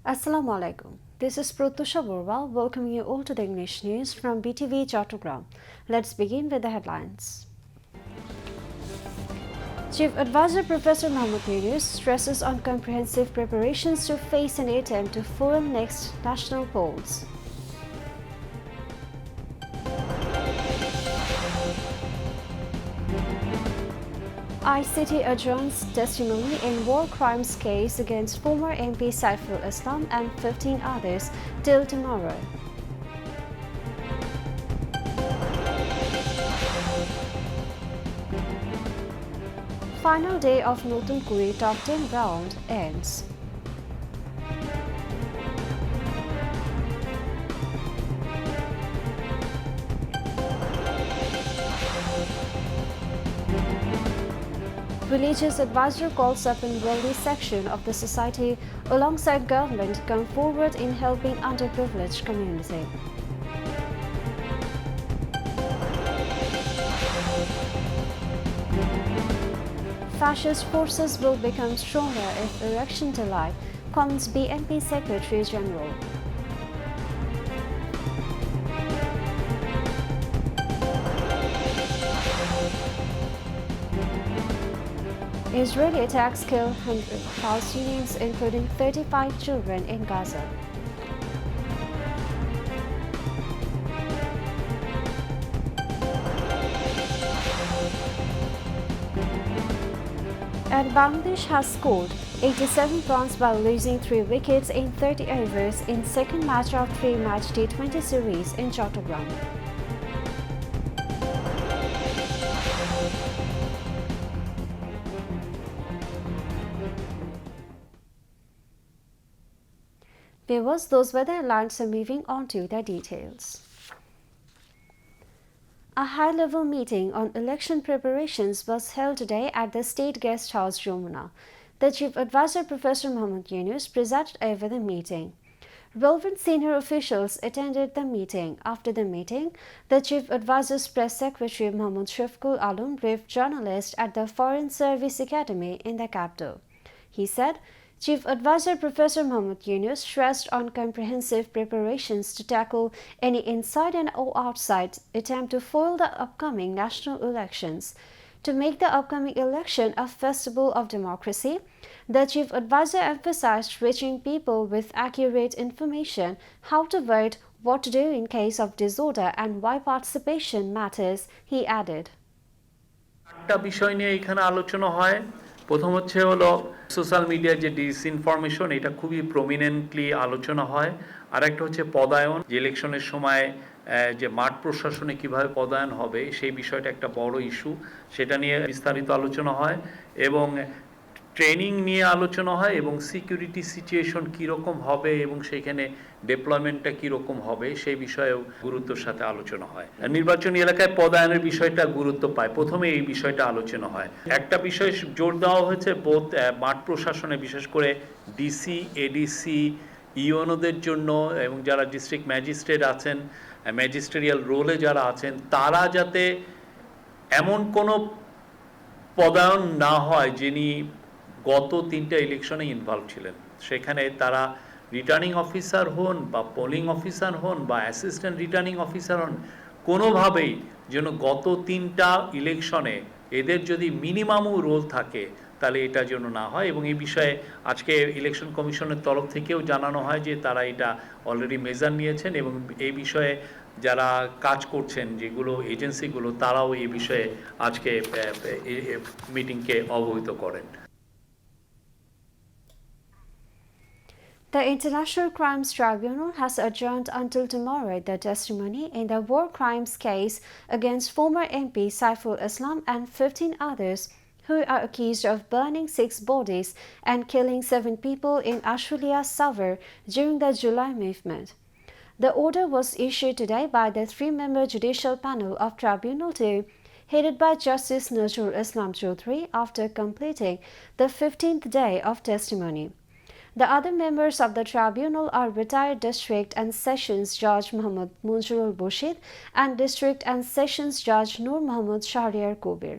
Assalamu alaikum. This is Protusha Borwal welcoming you all to the English news from Btv-Chattogram. Let's begin with the headlines. Chief Advisor Professor Mohammad Yunus stresses on comprehensive preparations to face an attempt to foil next national polls. ICT adjourns testimony in war crimes case against former MP Saiful Islam and 15 others till tomorrow. Final day of Notun Kuri Top 10 round ends. Religious advisor calls up in wealthy section of the society alongside government come forward in helping underprivileged community. Fascist forces will become stronger if election delay, comments BNP Secretary General. Israeli attacks kill 100 Palestinians, including 35 children in Gaza. And Bangladesh has scored 87 runs by losing 3 wickets in 30 overs in second match of 3-match T20 series in Chattogram. Viewers, those were the headlines, so moving on to the details. A high-level meeting on election preparations was held today at the State Guest House, Yamuna. The Chief Advisor Professor Mohammad Yunus presided over the meeting. Relevant senior officials attended the meeting. After the meeting, the Chief Advisor's Press Secretary Mohammad Shafqul Alam briefed journalists at the Foreign Service Academy in the capital. He said, Chief Advisor Professor Mohammad Yunus stressed on comprehensive preparations to tackle any inside and outside attempt to foil the upcoming national elections. To make the upcoming election a festival of democracy, the Chief Advisor emphasized reaching people with accurate information, how to vote, what to do in case of disorder, and why participation matters, he added. প্রথম হচ্ছে হলো social মিডিয়ার যে disinformation এটা খুবই prominently আলোচনা হয় আর একটা হচ্ছে পদায়ন যে ইলেকশনের সময় যে মাঠ প্রশাসনে কিভাবে পদায়ন হবে সেই বিষয়টা একটা বড় ইস্যু সেটা নিয়ে বিস্তারিত আলোচনা হয় এবং ট্রেনিং নিয়ে আলোচনা হয় এবং সিকিউরিটি সিচুয়েশন কি রকম হবে এবং সেখানে ডেপ্লয়মেন্টটা কি রকম হবে সেই বিষয়েও গুরুত্বের সাথে আলোচনা হয় নির্বাচনী এলাকায় পদায়নের বিষয়টা গুরুত্ব পায় প্রথমে এই বিষয়টা আলোচনা হয় একটা বিষয় জোর দেওয়া হয়েছে বোধ মাঠ প্রশাসনে বিশেষ করে ডিসি এডিসি ইউএনওদের জন্য এবং যারা ডিস্ট্রিক্ট ম্যাজিস্ট্রেট আছেন ম্যাজিস্ট্রিয়াল রোলে যারা আছেন তারা যাতে এমন কোনো পদায়ন না হয় যিনি গত 3টা ইলেকশনে ইনভলভ ছিলেন সেখানে তারা রিটার্নিং অফিসার হন বা পোলিং অফিসার হন বা অ্যাসিস্ট্যান্ট রিটার্নিং অফিসার হন কোনোভাবেই যেন গত 3টা ইলেকশনে এদের যদি মিনিমামও রোল থাকে তাহলে এটা যেন না হয় এবং এই বিষয়ে আজকে ইলেকশন কমিশনের তরফ থেকেও জানানো হয় যে তারা এটা অলরেডি মেজার নিয়েছেন এবং এই বিষয়ে যারা কাজ করছেন যেগুলো এজেন্সিগুলো তারাও এই বিষয়ে আজকে মিটিংকে অবহিত করেন The International Crimes Tribunal has adjourned until tomorrow the testimony in the war crimes case against former MP Saiful Islam and 15 others who are accused of burning 6 bodies and killing 7 people in Ashwalia Savar during the July movement. The order was issued today by the 3-member judicial panel of Tribunal 2, headed by Justice Nazrul Islam Chaudhry after completing the 15th day of testimony. The other members of the tribunal are retired District and Sessions Judge Muhammad Munjurul Burshid and District and Sessions Judge Nur Muhammad Shahriar Kobir.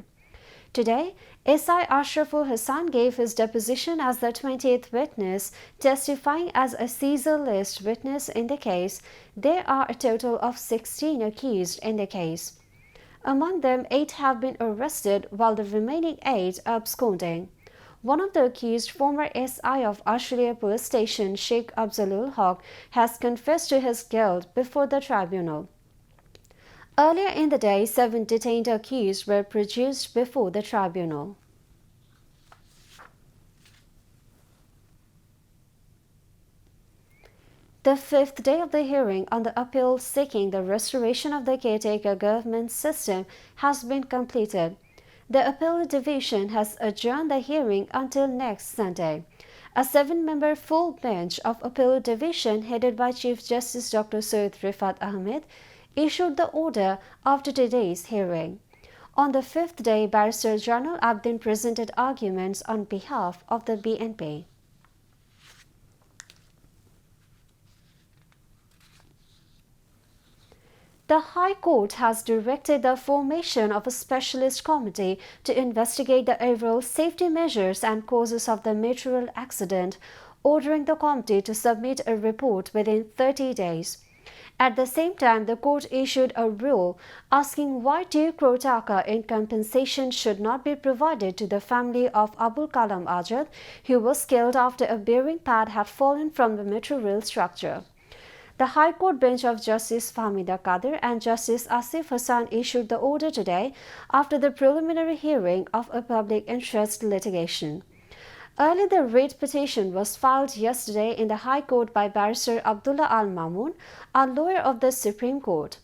Today, SI Ashraful Hassan gave his deposition as the 20th witness, testifying as a Caesar list witness in the case. There are a total of 16 accused in the case. Among them, 8 have been arrested, while the remaining 8 are absconding. One of the accused, former SI of Ashliya Police Station, Sheikh Afzalul Haq, has confessed to his guilt before the tribunal. Earlier in the day, 7 detained accused were produced before the tribunal. The fifth day of the hearing on the appeal seeking the restoration of the caretaker government system has been completed. The appellate division has adjourned the hearing until next Sunday. A 7-member full bench of appellate division headed by Chief Justice Dr. Syed Rifat Ahmed issued the order after today's hearing. On the fifth day, Barrister Janul Abdin presented arguments on behalf of the BNP. The High Court has directed the formation of a specialist committee to investigate the overall safety measures and causes of the metro rail accident, ordering the committee to submit a report within 30 days. At the same time, the court issued a rule asking why 2 crore taka in compensation should not be provided to the family of Abul Kalam Azad, who was killed after a bearing pad had fallen from the metro rail structure. The High Court bench of Justice Fahmida Kadir and Justice Asif Hassan issued the order today after the preliminary hearing of a public interest litigation. Earlier, the writ petition was filed yesterday in the High Court by Barrister Abdullah Al Mamoon, a lawyer of the Supreme Court.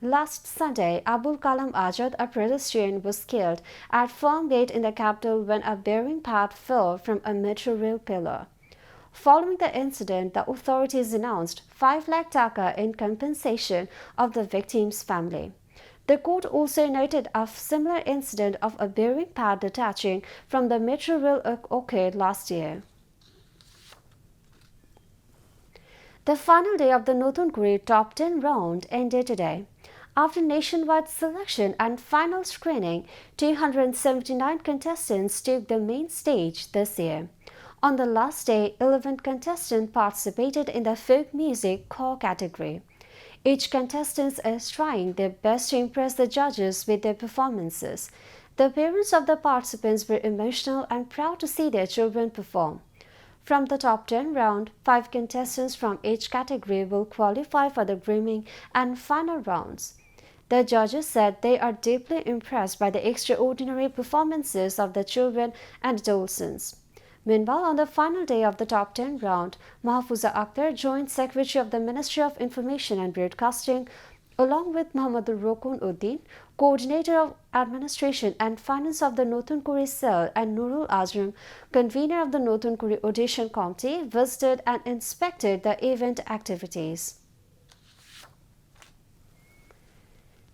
Last Sunday, Abul Kalam Azad, a pedestrian, was killed at Farmgate in the capital when a bearing pad fell from a metro rail pillar. Following the incident, the authorities announced 5 lakh taka in compensation of the victim's family. The court also noted a similar incident of a bearing pad detaching from the metro rail occurred last year. The final day of the Notunkuri Top 10 round ended today. After nationwide selection and final screening, 279 contestants took the main stage this year. On the last day, 11 contestants participated in the folk music core category. Each contestant is trying their best to impress the judges with their performances. The parents of the participants were emotional and proud to see their children perform. From the top 10 round, 5 contestants from each category will qualify for the grooming and final rounds. The judges said they are deeply impressed by the extraordinary performances of the children and adolescents. Meanwhile, on the final day of the top 10 round, Mahfuza Akhtar, Joint Secretary of the Ministry of Information and Broadcasting, along with Muhammadur Rokun Uddin, Coordinator of Administration and Finance of the Notunkuri Cell, and Nurul Azram, Convener of the Notunkuri Audition Committee, visited and inspected the event activities.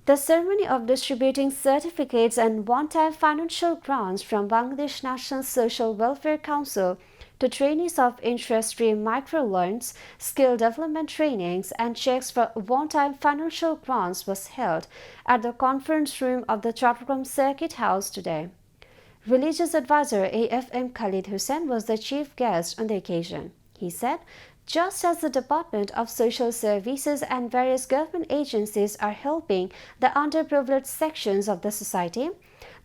The ceremony of distributing certificates and one-time financial grants from Bangladesh National Social Welfare Council to trainees of interest-free microloans, skill development trainings, and checks for one-time financial grants was held at the conference room of the Chattogram Circuit House today. Religious advisor AFM Khalid Hussain was the chief guest on the occasion. He said, just as the Department of Social Services and various government agencies are helping the underprivileged sections of the society,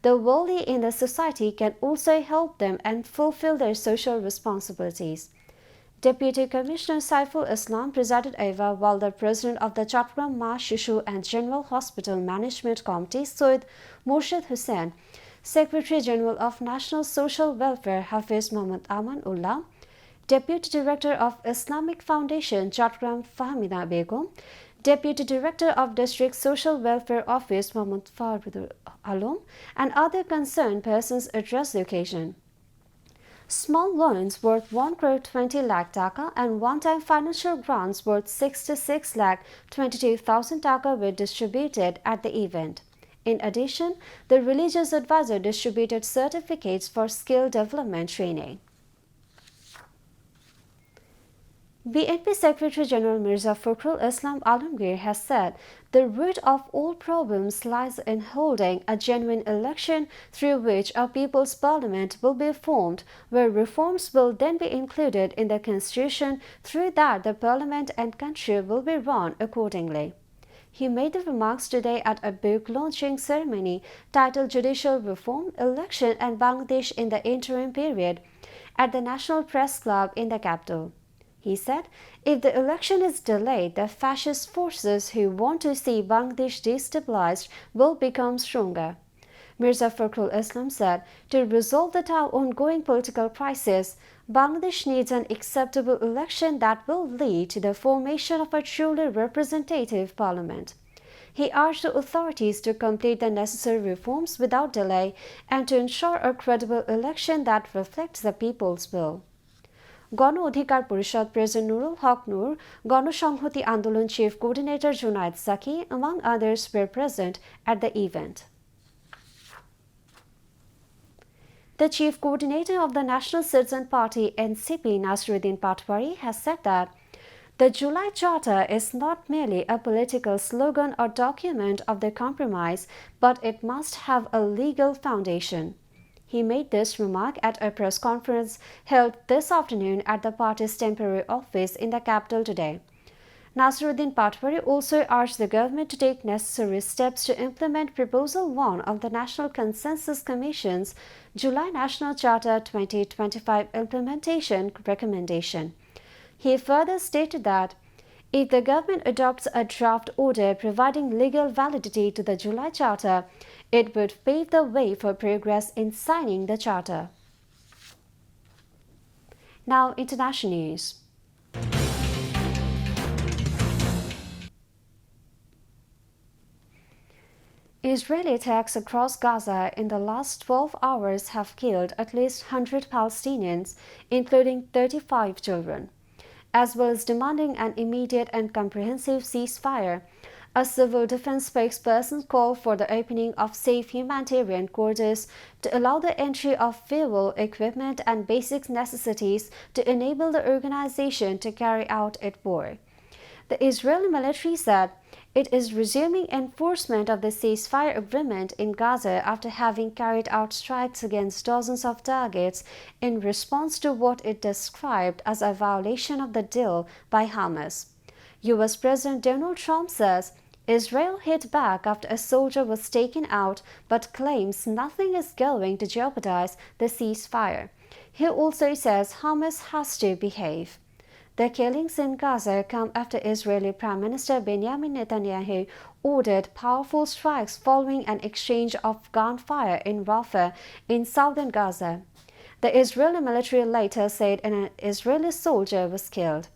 the wealthy in the society can also help them and fulfill their social responsibilities. Deputy Commissioner Saiful Islam presided over, while the President of the Chattogram Ma Shishu and General Hospital Management Committee, Soid Murshid Hussain, Secretary General of National Social Welfare Hafiz Muhammad Aman Ullah, Deputy Director of Islamic Foundation Chattogram Fahmida Begum, Deputy Director of District Social Welfare Office Muhammad Farudul Alam, and other concerned persons addressed the occasion. Small loans worth 1 crore 20 lakh taka and one-time financial grants worth 66 lakh 22,000 taka were distributed at the event. In addition, the religious advisor distributed certificates for skill development training. BNP Secretary General Mirza Fakhrul Islam Alamgir has said the root of all problems lies in holding a genuine election through which a people's parliament will be formed, where reforms will then be included in the constitution. Through that, the parliament and country will be run accordingly. He made the remarks today at a book launching ceremony titled Judicial Reform, Election and Bangladesh in the Interim Period at the National Press Club in the capital. He said, if the election is delayed, the fascist forces who want to see Bangladesh destabilized will become stronger. Mirza Fakhrul Islam said, to resolve the ongoing political crisis, Bangladesh needs an acceptable election that will lead to the formation of a truly representative parliament. He urged the authorities to complete the necessary reforms without delay and to ensure a credible election that reflects the people's will. গণ অধিকার পরিষদ president Nurul হক নূর, গণসংহতি আন্দোলন chief coordinator Junaid Saki, among others, were present at the event. The chief coordinator of the National Citizen Party NCP, Nasiruddin Patwari, has said that the July Charter is not merely a political slogan or document of the compromise, but it must have a legal foundation. He made this remark at a press conference held this afternoon at the party's temporary office in the capital today. Nasiruddin Patwari also urged the government to take necessary steps to implement Proposal 1 of the National Consensus Commission's July National Charter 2025 implementation recommendation. He further stated that if the government adopts a draft order providing legal validity to the July Charter, it would pave the way for progress in signing the Charter. Now, international news. Israeli attacks across Gaza in the last 12 hours have killed at least 100 Palestinians, including 35 children. As well as demanding an immediate and comprehensive ceasefire, a civil defense spokesperson called for the opening of safe humanitarian corridors to allow the entry of fuel, equipment, and basic necessities to enable the organization to carry out its war. The Israeli military said it is resuming enforcement of the ceasefire agreement in Gaza after having carried out strikes against dozens of targets in response to what it described as a violation of the deal by Hamas. US President Donald Trump says Israel hit back after a soldier was taken out, but claims nothing is going to jeopardize the ceasefire. He also says Hamas has to behave. The killings in Gaza come after Israeli Prime Minister Benjamin Netanyahu ordered powerful strikes following an exchange of gunfire in Raater in southern Gaza. The Israeli military later said an Israeli soldier was killed.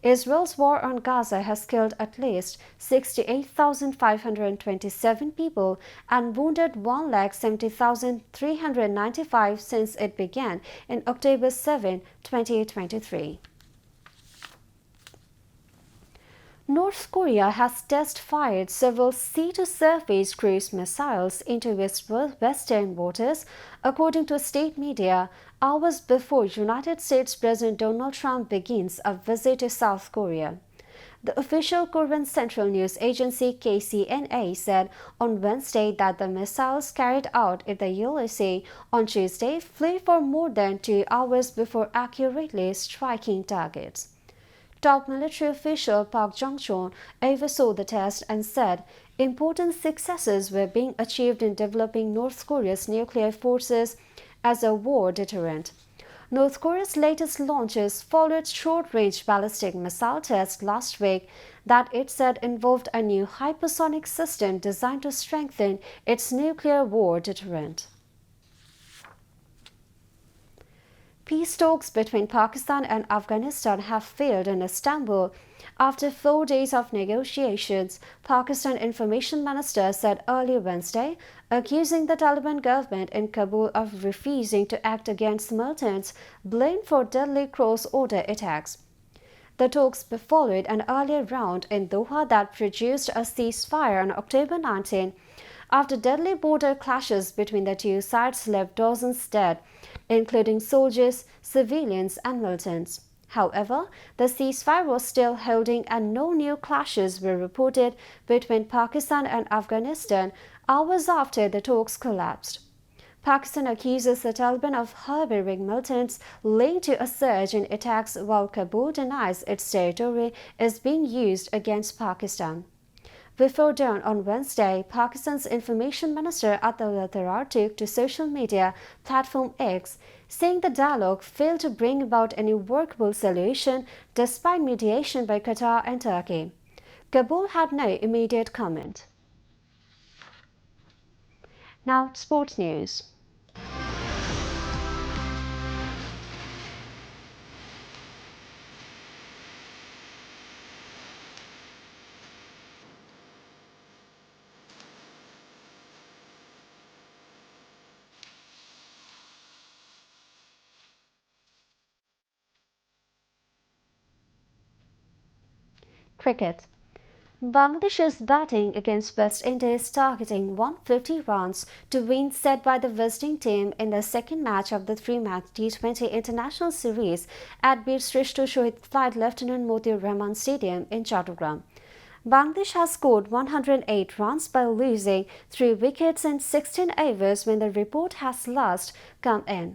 Israel's war on Gaza has killed at least 68,527 people and wounded 170,395 since it began in October 7, 2023. North Korea has test-fired several sea-to-surface cruise missiles into its western waters, according to state media, hours before United States President Donald Trump begins a visit to South Korea. The official Korean Central News Agency KCNA said on Wednesday that the missiles carried out in the USA on Tuesday flew for more than 2 hours before accurately striking targets. Top military official Park Jong-chon oversaw the test and said important successes were being achieved in developing North Korea's nuclear forces as a war deterrent. North Korea's latest launches followed short-range ballistic missile tests last week that it said involved a new hypersonic system designed to strengthen its nuclear war deterrent. Peace talks between Pakistan and Afghanistan have failed in Istanbul. After 4 days of negotiations, Pakistan Information Minister said early Wednesday, accusing the Taliban government in Kabul of refusing to act against militants blamed for deadly cross-border attacks. The talks followed an earlier round in Doha that produced a ceasefire on October 19, after deadly border clashes between the two sides left dozens dead, including soldiers, civilians, and militants. However, the ceasefire was still holding and no new clashes were reported between Pakistan and Afghanistan hours after the talks collapsed. Pakistan accuses the Taliban of harboring militants linked to a surge in attacks, while Kabul denies its territory is being used against Pakistan. Before dawn on Wednesday, Pakistan's Information Minister Raater took to social media platform X, saying the dialogue failed to bring about any workable solution despite mediation by Qatar and Turkey. Kabul had no immediate comment. Now, sports news. Cricket. Bangladesh is batting against West Indies, targeting 150 runs to win, set by the visiting team in the second match of the three-match T20 International Series at Bir Shrishto Shohid Flight Lieutenant Motiur Rahman Stadium in Chattogram. Bangladesh has scored 108 runs by losing 3 wickets in 16 overs when the report has last come in.